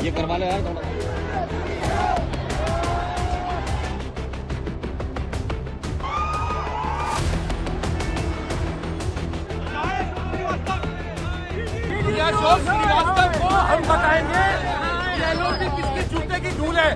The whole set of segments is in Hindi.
ये करवा लो यार थोड़ा। श्रीवास्तव को हम बताएंगे ये लोग की किसके जूते की धूल है।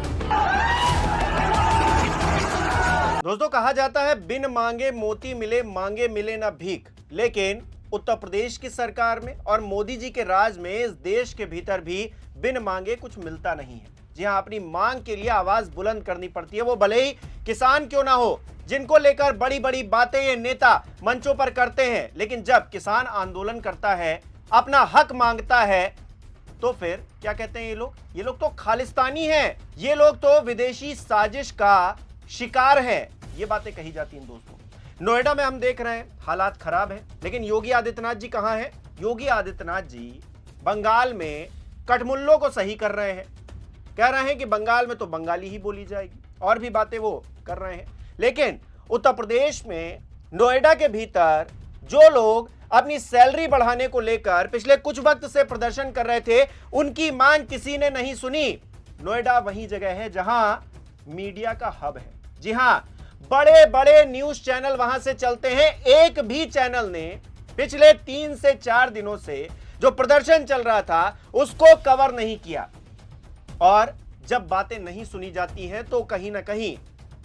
दोस्तों, कहा जाता है बिन मांगे मोती मिले, मांगे मिले ना भीख। लेकिन उत्तर प्रदेश की सरकार में और मोदी जी के राज में इस देश के भीतर भी बिन मांगे कुछ मिलता नहीं है। जी हां, अपनी मांग के लिए आवाज बुलंद करनी पड़ती है, वो भले ही किसान क्यों ना हो, जिनको लेकर बड़ी बड़ी बातें ये नेता मंचों पर करते हैं। लेकिन जब किसान आंदोलन करता है, अपना हक मांगता है, तो फिर क्या कहते हैं ये लोग तो खालिस्तानी हैं, ये लोग तो विदेशी साजिश का शिकार हैं। ये बातें कही जाती हैं दोस्तों। नोएडा में हम देख रहे हैं हालात खराब है, लेकिन योगी आदित्यनाथ जी कहां हैं? योगी आदित्यनाथ जी बंगाल में कठमुल्लों को सही कर रहे हैं, कह रहे हैं कि बंगाल में तो बंगाली ही बोली जाएगी, और भी बातें वो कर रहे हैं। लेकिन उत्तर प्रदेश में नोएडा के भीतर जो लोग अपनी सैलरी बढ़ाने को लेकर पिछले कुछ वक्त से प्रदर्शन कर रहे थे, उनकी मांग किसी ने नहीं सुनी। नोएडा वही जगह है जहां मीडिया का हब है। जी हां, बड़े बड़े न्यूज चैनल वहां से चलते हैं। एक भी चैनल ने पिछले 3 से 4 दिनों से जो प्रदर्शन चल रहा था उसको कवर नहीं किया। और जब बातें नहीं सुनी जाती हैं तो कहीं ना कहीं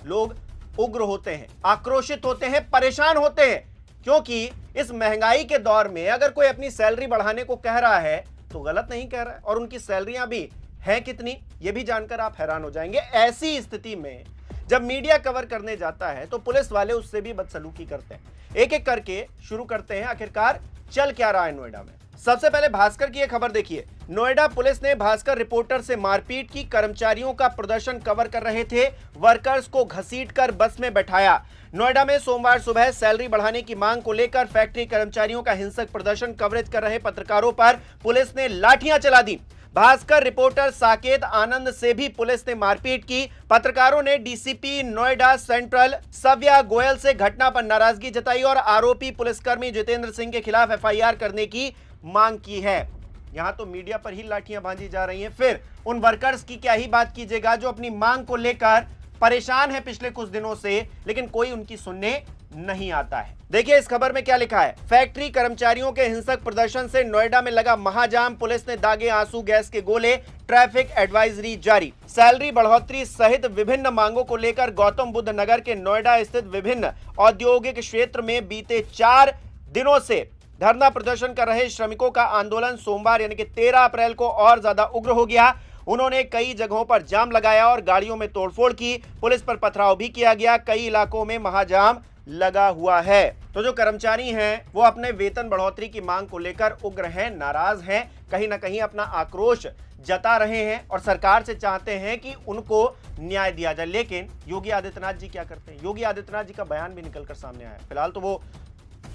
लोग उग्र होते हैं, आक्रोशित होते हैं, परेशान होते हैं। क्योंकि इस महंगाई के दौर में अगर कोई अपनी सैलरी बढ़ाने को कह रहा है तो गलत नहीं कह रहा है, और उनकी सैलरियां भी हैं कितनी, ये भी जानकर आप हैरान हो जाएंगे। ऐसी स्थिति में जब मीडिया कवर करने जाता है तो पुलिस वाले उससे भी बदसलूकी करते हैं। एक एक करके शुरू करते हैं, आखिरकार चल क्या रहा है नोएडा में। सबसे पहले भास्कर की एक खबर देखिए। नोएडा पुलिस ने भास्कर रिपोर्टर से मारपीट की, कर्मचारियों का प्रदर्शन कवर कर रहे थे, वर्कर्स को घसीटकर बस में बैठाया। नोएडा में सोमवार सुबह सैलरी बढ़ाने की मांग को लेकर फैक्ट्री कर्मचारियों का हिंसक प्रदर्शन कवरेज कर रहे पत्रकारों पर पुलिस ने लाठियां चला दी। भास्कर रिपोर्टर साकेत आनंद से भी पुलिस ने मारपीट की। पत्रकारों ने डीसीपी नोएडा सेंट्रल सव्या गोयल से घटना पर नाराजगी जताई और आरोपी पुलिसकर्मी जितेंद्र सिंह के खिलाफ एफआईआर करने की मांग की है। यहां तो मीडिया पर ही लाठियां बांधी जा रही हैं, फिर उन वर्कर्स की क्या ही बात कीजिएगा जो अपनी मांग को लेकर परेशान है पिछले कुछ दिनों से, लेकिन कोई उनकी सुनने नहीं आता है। देखिए इस खबर में क्या लिखा है। फैक्ट्री कर्मचारियों के हिंसक प्रदर्शन से नोएडा में लगा महाजाम, पुलिस ने दागे आंसू गैस के गोले, ट्रैफिक एडवाइजरी जारी। सैलरी बढ़ोतरी सहित विभिन्न मांगों को लेकर गौतम बुद्ध नगर के नोएडा स्थित विभिन्न औद्योगिक क्षेत्र में बीते 4 दिनों से धरना प्रदर्शन कर रहे श्रमिकों का आंदोलन सोमवार यानी कि 13 अप्रैल को और ज्यादा उग्र हो गया। उन्होंने कई जगहों पर जाम लगाया और गाड़ियों में तोड़फोड़ की, पुलिस पर पथराव भी किया गया। कई इलाकों में महाजाम लगा हुआ है। तो जो कर्मचारी हैं वो अपने वेतन बढ़ोतरी की मांग को लेकर उग्र हैं, नाराज हैं, कहीं ना कहीं अपना आक्रोश जता रहे हैं और सरकार से चाहते हैं कि उनको न्याय दिया जाए। लेकिन योगी आदित्यनाथ जी क्या करते हैं? योगी आदित्यनाथ जी का बयान भी निकलकर सामने आया। फिलहाल तो वो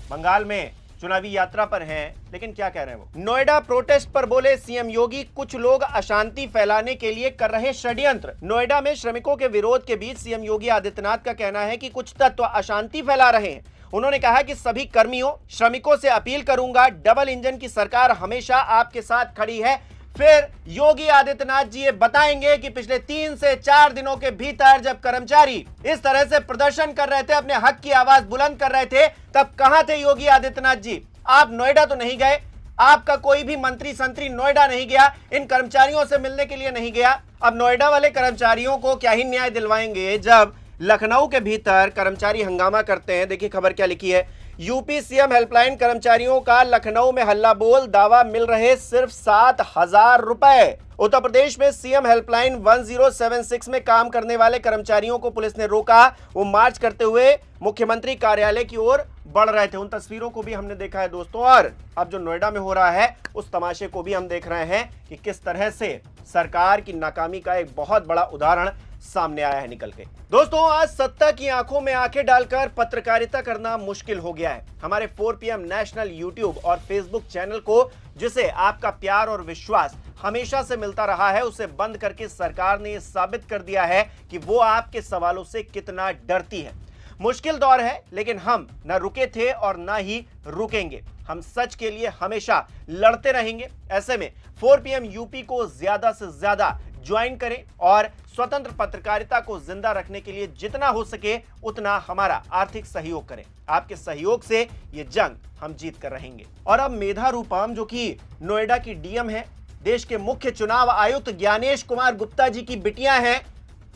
बंगाल में चुनावी यात्रा पर हैं, लेकिन क्या कह रहे हैं वो? नोएडा प्रोटेस्ट पर बोले सीएम योगी, कुछ लोग अशांति फैलाने के लिए कर रहे षड्यंत्र। नोएडा में श्रमिकों के विरोध के बीच सीएम योगी आदित्यनाथ का कहना है कि कुछ तत्व अशांति फैला रहे हैं। उन्होंने कहा कि सभी कर्मियों, श्रमिकों से अपील करूंगा, डबल इंजन की सरकार हमेशा आपके साथ खड़ी है। फिर योगी आदित्यनाथ जी ये बताएंगे कि पिछले 3 से 4 दिनों के भीतर जब कर्मचारी इस तरह से प्रदर्शन कर रहे थे, अपने हक की आवाज बुलंद कर रहे थे, तब कहां थे योगी आदित्यनाथ जी? आप नोएडा तो नहीं गए, आपका कोई भी मंत्री संतरी नोएडा नहीं गया, इन कर्मचारियों से मिलने के लिए नहीं गया। अब नोएडा वाले कर्मचारियों को क्या ही न्याय दिलवाएंगे जब लखनऊ के भीतर कर्मचारी हंगामा करते हैं। देखिए खबर क्या लिखी है। यूपी सीएम हेल्पलाइन कर्मचारियों का लखनऊ में हल्ला बोल, दावा मिल रहे सिर्फ 7,000 रुपए। उत्तर प्रदेश में सीएम हेल्पलाइन 1076 में काम करने वाले कर्मचारियों को पुलिस ने रोका। वो मार्च करते हुए मुख्यमंत्री कार्यालय की ओर बढ़ रहे थे। उन तस्वीरों को भी हमने देखा है दोस्तों, और अब जो नोएडा में हो रहा है उस तमाशे को भी हम देख रहे हैं कि किस तरह से सरकार की नाकामी का एक बहुत बड़ा उदाहरण सामने आया है निकल के। दोस्तों, आज सत्ता की आंखों में आंखें डालकर पत्रकारिता करना मुश्किल हो गया है। हमारे 4 PM नेशनल यूट्यूब और फेसबुक चैनल को, जिसे आपका प्यार और विश्वास हमेशा से मिलता रहा है, उसे बंद करके सरकार ने यह साबित कर दिया है कि वो आपके सवालों से कितना डरती है। मुश्किल दौर है, लेकिन हम न रुके थे और न ही रुकेंगे। हम सच के लिए हमेशा लड़ते रहेंगे। ऐसे में 4 PM यूपी को ज्यादा से ज्यादा ज्वाइन करें और स्वतंत्र पत्रकारिता को जिंदा रखने के लिए जितना हो सके उतना हमारा आर्थिक सहयोग करें। आपके सहयोग से ये जंग हम जीत कर रहेंगे। और अब मेधा रूपम, जो कि नोएडा की डीएम है, देश के मुख्य चुनाव आयुक्त ज्ञानेश कुमार गुप्ता जी की बिटियां हैं,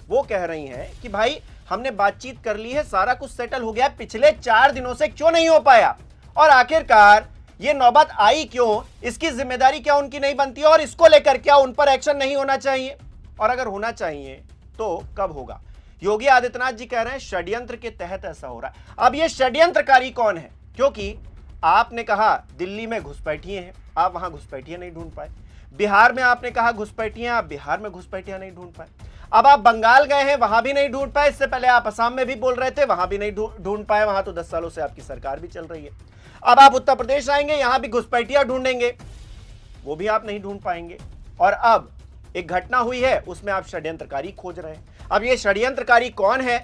वो कह रही हैं कि भाई हमने बातचीत कर ली है, सारा कुछ सेटल हो गया, पिछले 4 दिनों से क्यों नहीं हो पाया और आखिरकार ये नौबत आई क्यों, इसकी जिम्मेदारी क्या उनकी नहीं बनती और इसको लेकर क्या उन पर एक्शन नहीं होना चाहिए, और अगर होना चाहिए तो कब होगा। योगी आदित्यनाथ जी कह रहे हैं षड्यंत्र के तहत ऐसा हो रहा है। अब ये षड्यंत्रकारी कौन है, क्योंकि आपने कहा दिल्ली में घुसपैठिए हैं, आप वहां घुसपैठियां नहीं ढूंढ पाए। बिहार में आपने कहा घुसपैठियां, आप बिहार में घुसपैठियां नहीं ढूंढ पाए। अब आप बंगाल गए हैं, वहां भी नहीं ढूंढ पाए। इससे पहले आप असम में भी बोल रहे थे, वहां भी नहीं ढूंढ पाए, वहां तो 10 सालों से आपकी सरकार भी चल रही है। अब आप उत्तर प्रदेश आएंगे, यहां भी घुसपैठियां ढूंढेंगे, वो भी आप नहीं ढूंढ पाएंगे। और अब एक घटना हुई है, उसमें आप षड्यंत्रकारी खोज रहे हैं। अब ये षड्यंत्रकारी कौन है,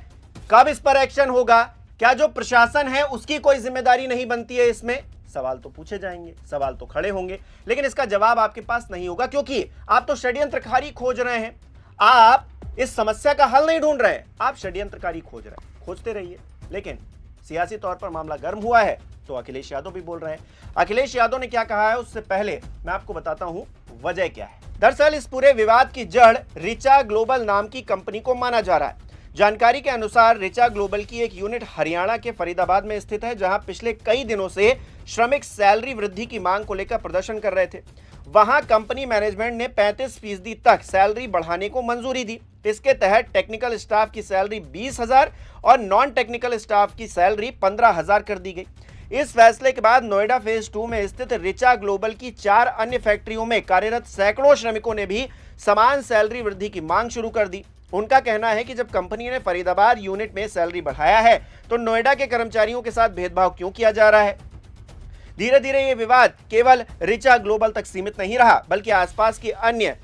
कब इस पर एक्शन होगा, क्या जो प्रशासन है उसकी कोई जिम्मेदारी नहीं बनती है इसमें, सवाल तो पूछे जाएंगे, सवाल तो खड़े होंगे, लेकिन इसका जवाब आपके पास नहीं होगा, क्योंकि आप तो षड्यंत्रकारी खोज रहे हैं। आप इस समस्या का हल नहीं ढूंढ रहे हैं, आप षड्यंत्रकारी खोज रहे हैं। खोजते रहिए, लेकिन सियासी तौर पर मामला गर्म हुआ है तो अखिलेश यादव भी बोल रहे हैं। अखिलेश यादव ने क्या कहा है, उससे पहले मैं आपको बताता हूं वजह क्या है। दरअसल इस पूरे विवाद की जड़ रिचा ग्लोबल नाम की कंपनी को माना जा रहा है। जानकारी के अनुसार रिचा ग्लोबल की एक यूनिट हरियाणा के फरीदाबाद में स्थित है, जहां पिछले कई दिनों से श्रमिक सैलरी वृद्धि की मांग को लेकर प्रदर्शन कर रहे थे। वहां कंपनी मैनेजमेंट ने 35% तक सैलरी बढ़ाने को मंजूरी दी। इसके तहत टेक्निकल स्टाफ की सैलरी 20,000 और नॉन टेक्निकल स्टाफ की सैलरी 15,000 कर दी गई। इस फैसले के बाद नोएडा फेज 2 में स्थित रिचा ग्लोबल की 4 अन्य फैक्ट्रियों में कार्यरत सैकड़ों श्रमिकों ने भी समान सैलरी वृद्धि की मांग शुरू कर दी। उनका कहना है कि जब कंपनी ने फरीदाबाद यूनिट में सैलरी बढ़ाया है तो नोएडा के कर्मचारियों के साथ भेदभाव क्यों किया जा रहा है। धीरे धीरे ये विवाद केवल रिचा ग्लोबल तक सीमित नहीं रहा, बल्कि आसपास की अन्य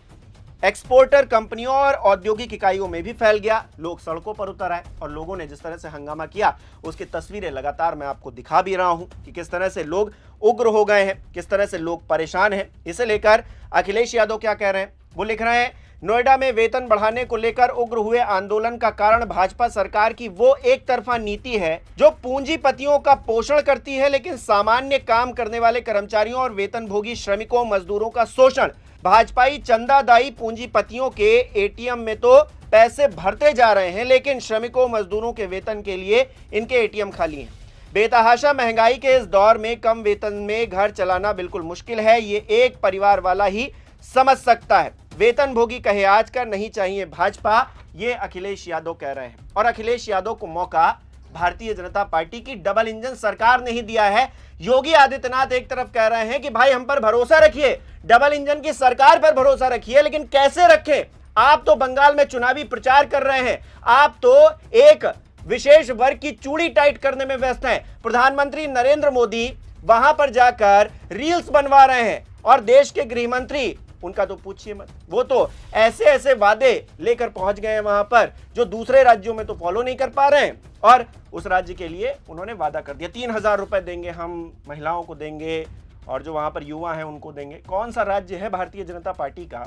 एक्सपोर्टर कंपनियों और औद्योगिक इकाइयों में भी फैल गया। लोग सड़कों पर उतर आए और लोगों ने जिस तरह से हंगामा किया उसकी तस्वीरें लगातार मैं आपको दिखा भी रहा हूं कि किस तरह से लोग उग्र हो गए हैं, किस तरह से लोग परेशान हैं। इसे लेकर अखिलेश यादव क्या कह रहे हैं, वो लिख रहे हैं, नोएडा में वेतन बढ़ाने को लेकर उग्र हुए आंदोलन का कारण भाजपा सरकार की वो एक तरफा नीति है जो पूंजीपतियों का पोषण करती है, लेकिन सामान्य काम करने वाले कर्मचारियों और वेतनभोगी श्रमिकों मजदूरों का शोषण। भाजपाई चंदादायी पूंजीपतियों के एटीएम में तो पैसे भरते जा रहे हैं, लेकिन श्रमिकों मजदूरों के वेतन के लिए इनके एटीएम खाली हैं। बेतहाशा महंगाई के इस दौर में कम वेतन में घर चलाना बिल्कुल मुश्किल है, ये एक परिवार वाला ही समझ सकता है। वेतन भोगी कहे आज का, नहीं चाहिए भाजपा, ये अखिलेश यादव कह रहे हैं। और अखिलेश यादव को मौका भारतीय जनता पार्टी की डबल इंजन सरकार ने ही दिया है। योगी आदित्यनाथ एक तरफ कह रहे हैं कि भाई हम पर भरोसा रखिए, डबल इंजन की सरकार पर भरोसा रखिए, लेकिन कैसे रखें, आप तो बंगाल में चुनावी प्रचार कर रहे हैं, आप तो एक विशेष वर्ग की चूड़ी टाइट करने में व्यस्त हैं। प्रधानमंत्री नरेंद्र मोदी वहां पर जाकर रील्स बनवा रहे हैं और देश के गृह मंत्री, उनका तो पूछिए मत, वो तो ऐसे ऐसे वादे लेकर पहुंच गए हैं वहां पर जो दूसरे राज्यों में तो फॉलो नहीं कर पा रहे हैं। और उस राज्य के लिए उन्होंने वादा कर दिया 3,000 रुपए देंगे, हम महिलाओं को देंगे और जो वहां पर युवा हैं उनको देंगे। कौन सा राज्य है भारतीय जनता पार्टी का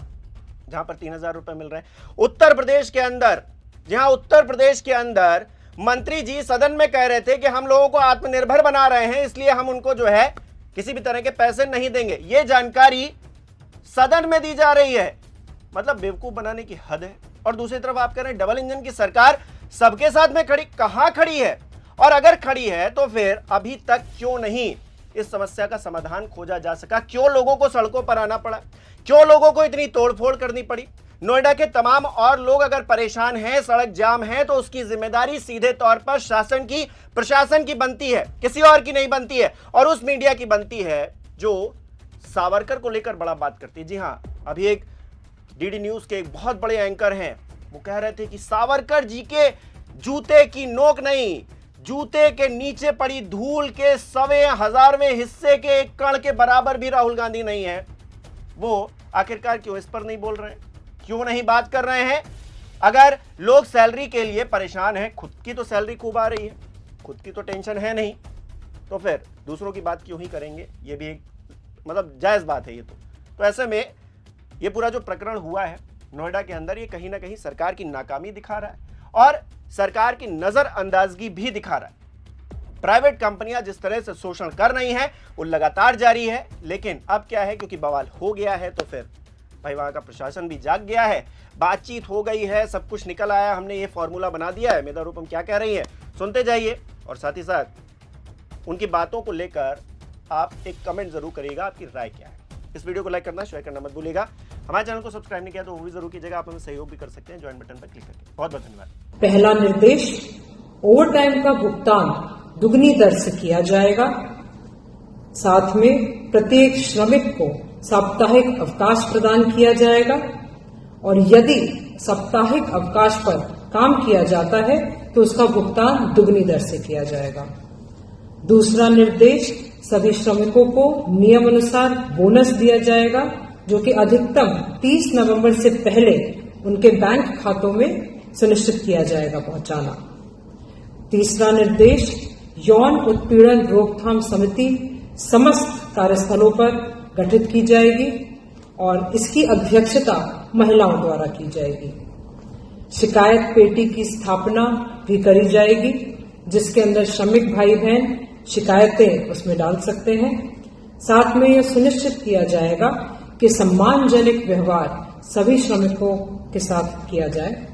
जहां पर 3,000 रुपए मिल रहे हैं? उत्तर प्रदेश के अंदर, जहां उत्तर प्रदेश के अंदर मंत्री जी सदन में कह रहे थे कि हम लोगों को आत्मनिर्भर बना रहे हैं, इसलिए हम उनको जो है किसी भी तरह के पैसे नहीं देंगे। ये जानकारी सदन में दी जा रही है, मतलब बेवकूफ बनाने की हद है। और दूसरी तरफ आप कह रहे हैं डबल इंजन की सरकार सबके साथ में खड़ी, कहां खड़ी है? और अगर खड़ी है तो फिर अभी तक क्यों नहीं इस समस्या का समाधान खोजा जा सका? क्यों लोगों को सड़कों पर आना पड़ा? क्यों लोगों को इतनी तोड़फोड़ करनी पड़ी? नोएडा के तमाम और लोग अगर परेशान हैं, सड़क जाम है, तो उसकी जिम्मेदारी सीधे तौर पर शासन की, प्रशासन की बनती है, किसी और की नहीं बनती है। और उस मीडिया की बनती है जो सावरकर को लेकर बड़ा बात करती है। जी हाँ, अभी एक डीडी न्यूज के एक बहुत बड़े एंकर हैं, वो कह रहे थे कि सावरकर जी के जूते की नोक नहीं, जूते के नीचे पड़ी धूल के 100वें हिस्से के एक कण के बराबर भी राहुल गांधी नहीं है। वो आखिरकार क्यों इस पर नहीं बोल रहे हैं, क्यों नहीं बात कर रहे हैं? अगर लोग सैलरी के लिए परेशान हैं, खुद की तो सैलरी खूब आ रही है, खुद की तो टेंशन है नहीं, तो फिर दूसरों की बात क्यों ही करेंगे? ये भी एक मतलब जायज़ बात है ये तो ऐसे में ये पूरा जो प्रकरण हुआ है नोएडा के अंदर, ये कहीं ना कहीं सरकार की नाकामी दिखा रहा है और सरकार की नजरअंदाजगी भी दिखा रहा है। प्राइवेट कंपनियां जिस तरह से शोषण कर रही हैं वो लगातार जारी है, लेकिन अब क्या है, क्योंकि बवाल हो गया है तो फिर भाई वहां का प्रशासन भी जाग गया है, बातचीत हो गई है, सब कुछ निकल आया, हमने ये फॉर्मूला बना दिया है। मेधा रूपम क्या कह रही है सुनते जाइए और साथ ही साथ उनकी बातों को लेकर आप एक कमेंट जरूर करिएगा, आपकी राय क्या है। इस वीडियो को लाइक करना, शेयर करना मत भूलिएगा। हमारे चैनल को सब्सक्राइब नहीं किया तो वो भी जरूर कीजिएगा। आप हमें सहयोग भी कर सकते हैं ज्वाइन बटन पर क्लिक करके। बहुत बहुत धन्यवाद। पहला निर्देश, ओवर टाइम का भुगतान दुगनी दर से किया जाएगा। साथ में प्रत्येक श्रमिक को साप्ताहिक अवकाश प्रदान किया जाएगा और यदि साप्ताहिक अवकाश पर काम किया जाता है तो उसका भुगतान दुगनी दर से किया जाएगा। दूसरा निर्देश, सभी श्रमिकों को नियम अनुसार बोनस दिया जाएगा जो कि अधिकतम 30 नवंबर से पहले उनके बैंक खातों में सुनिश्चित किया जाएगा पहुंचाना। तीसरा निर्देश, यौन उत्पीड़न रोकथाम समिति समस्त कार्यस्थलों पर गठित की जाएगी और इसकी अध्यक्षता महिलाओं द्वारा की जाएगी। शिकायत पेटी की स्थापना भी करी जाएगी जिसके अंदर श्रमिक भाई बहन शिकायतें उसमें डाल सकते हैं। साथ में यह सुनिश्चित किया जाएगा कि सम्मानजनक व्यवहार सभी श्रमिकों के साथ किया जाए।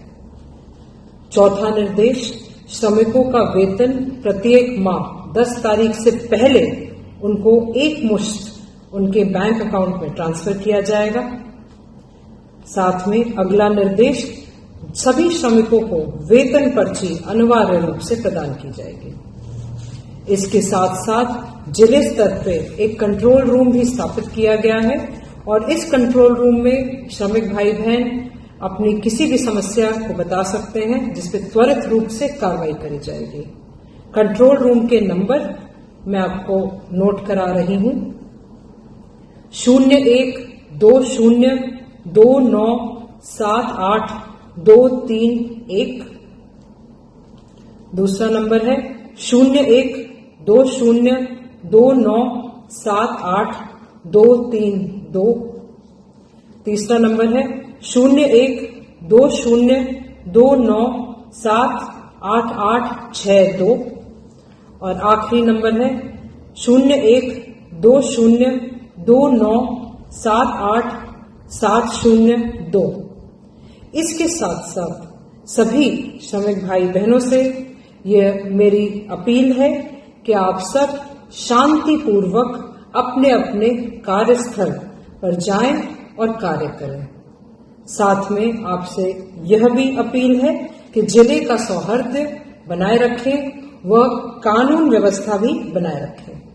चौथा निर्देश, श्रमिकों का वेतन प्रत्येक माह 10 तारीख से पहले उनको एक मुश्त उनके बैंक अकाउंट में ट्रांसफर किया जाएगा। साथ में अगला निर्देश, सभी श्रमिकों को वेतन पर्ची अनिवार्य रूप से प्रदान की जाएगी। इसके साथ साथ जिले स्तर पे एक कंट्रोल रूम भी स्थापित किया गया है और इस कंट्रोल रूम में श्रमिक भाई बहन अपनी किसी भी समस्या को बता सकते हैं जिस पे त्वरित रूप से कार्रवाई करी जाएगी। कंट्रोल रूम के नंबर मैं आपको नोट करा रही हूं, 0120297823 दूसरा नंबर है 0120297823 तीसरा नंबर है 012029788862 और आखिरी नंबर है 012029787702। इसके साथ साथ सभी श्रमिक भाई बहनों से यह मेरी अपील है कि आप सब शांतिपूर्वक अपने अपने कार्यस्थल पर जाएं और कार्य करें। साथ में आपसे यह भी अपील है कि जिले का सौहार्द बनाए रखें व कानून व्यवस्था भी बनाए रखें।